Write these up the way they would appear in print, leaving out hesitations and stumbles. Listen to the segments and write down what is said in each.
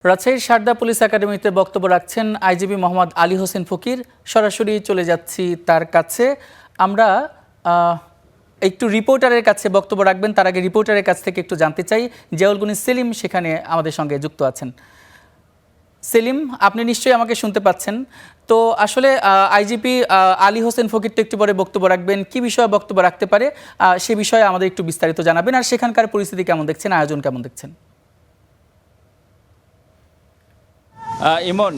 রাজশাহীর সারদা পুলিশ একাডেমিতে বক্তব্য রাখছেন আইজিপি মোহাম্মদ আলী হোসেন ফকির। সরাসরি চলে যাচ্ছি তার কাছে। আমরা একটু রিপোর্টারের কাছে বক্তব্য রাখবেন, তার আগে রিপোর্টারের কাছ থেকে একটু জানতে চাই। জিয়াউল গনি সেলিম সেখানে আমাদের সঙ্গে যুক্ত আছেন। সেলিম, আপনি নিশ্চয়ই আমাকে শুনতে পাচ্ছেন। তো আসলে আইজিপি আলী হোসেন ফকির তো একটু পরে বক্তব্য রাখবেন, কি বিষয়ে বক্তব্য রাখতে পারে সে বিষয়ে আমাদের একটু বিস্তারিত জানাবেন। আর সেখানকার পরিস্থিতি কেমন দেখছেন, আয়োজন কেমন দেখছেন? ইমন,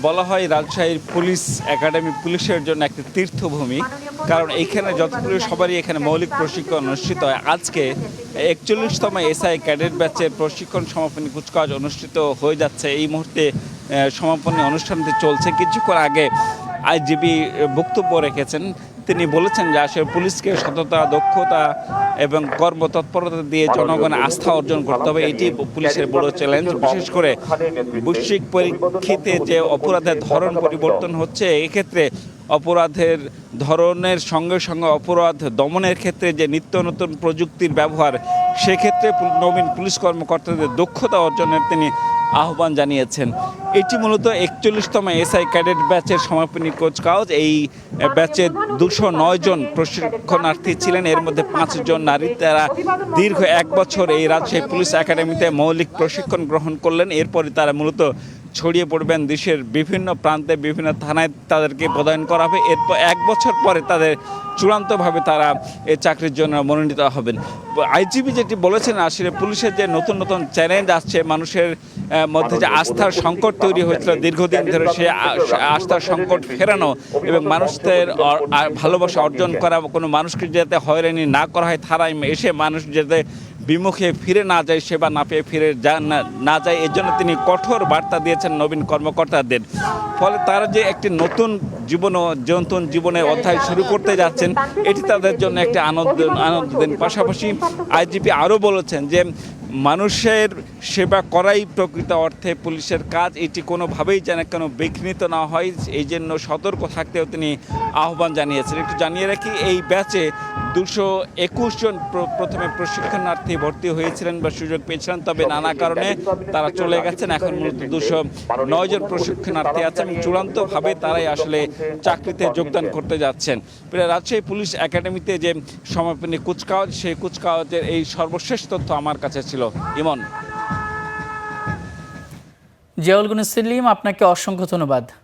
বলা হয় রাজশাহীর পুলিশ একাডেমি পুলিশের জন্য একটি তীর্থভূমি, কারণ এইখানে যতগুলো সবারই এখানে মৌলিক প্রশিক্ষণ অনুষ্ঠিত হয়। আজকে 41তম এসআই ক্যাডেট ব্যাচের প্রশিক্ষণ সমাপনী কুচকাওয়াজ অনুষ্ঠিত হয়ে যাচ্ছে। এই মুহূর্তে সমাপনী অনুষ্ঠানটি চলছে। কিছুক্ষণ আগে আইজিপি বক্তব্য রেখেছেন। তিনি বলেছেন যে আসলে পুলিশকে সততা, দক্ষতা এবং কর্মতৎপরতা দিয়ে জনগণের আস্থা অর্জন করতে হবে। এটি পুলিশের বড় চ্যালেঞ্জ। বিশেষ করে বৈশ্বিক পরিপ্রেক্ষিতে যে অপরাধের ধরন পরিবর্তন হচ্ছে, এক্ষেত্রে অপরাধের ধরনের সঙ্গে সঙ্গে অপরাধ দমনের ক্ষেত্রে যে নিত্য নতুন প্রযুক্তির ব্যবহার, সেক্ষেত্রে নবীন পুলিশ কর্মকর্তাদের দক্ষতা অর্জনের তিনি আহ্বান জানিয়েছেন। এটি মূলত 41তম এসআই ক্যাডেট ব্যাচের সমাপনী কুচকাওয়াজ। এই ব্যাচে 209 জন প্রশিক্ষণার্থী ছিলেন, এর মধ্যে 5 জন নারী। তারা দীর্ঘ 1 বছর এই রাজশাহী পুলিশ একাডেমিতে মৌলিক প্রশিক্ষণ গ্রহণ করলেন। এরপরে তারা মূলত ছড়িয়ে পড়বেন দেশের বিভিন্ন প্রান্তে, বিভিন্ন থানায় তাদেরকে প্রদান করা হবে। এরপর 1 বছর পরে তাদের চূড়ান্তভাবে তারা এই চাকরির জন্য মনোনীত হবেন। আইজিপি যেটি বলেছেন, আসলে পুলিশের যে নতুন নতুন চ্যালেঞ্জ আসছে, মানুষের মধ্যে যে আস্থার সংকট তৈরি হয়েছিল দীর্ঘদিন ধরে, সে আস্থার সংকট ফেরানো এবং মানুষদের ভালোবাসা অর্জন করা, কোনো মানুষকে যাতে হয়রানি না করা হয়, থানায় এসে মানুষ যাতে বিমুখে ফিরে না যায়, সেবা না পেয়ে ফিরে না যায়, এর জন্য তিনি কঠোর বার্তা দিয়েছেন নবীন কর্মকর্তাদের। ফলে তারা যে একটি নতুন জীবনের অধ্যায় শুরু করতে যাচ্ছেন, এটি তাদের জন্য একটি আনন্দ দিন। পাশাপাশি আইজিপি আরও বলেছেন যে মানুষের সেবা করাই প্রকৃত অর্থে পুলিশের কাজ। এটি কোনোভাবেই যেন কোনো বিঘ্নিত না হয়, এই জন্য সতর্ক থাকতেও তিনি আহ্বান জানিয়েছেন। একটু জানিয়ে রাখি, এই ব্যাচে 221 জন প্রথমে প্রশিক্ষণার্থী ভর্তি হয়েছিলেন বা সুযোগ পেয়েছিলেন, তবে নানা কারণে তারা চলে গেছেন। এখন মূলত 209 জন প্রশিক্ষণার্থী আছে এবং চূড়ান্তভাবে তারাই আসলে চাকরিতে যোগদান করতে যাচ্ছেন। রাজশাহী পুলিশ একাডেমিতে যে সমাপনী কুচকাওয়াজ, সেই কুচকাওয়াজের এই সর্বশেষ তথ্য আমার কাছে ছিল। ইমন। জিয়াউল গনি সেলিম, আপনাকে অসংখ্য ধন্যবাদ।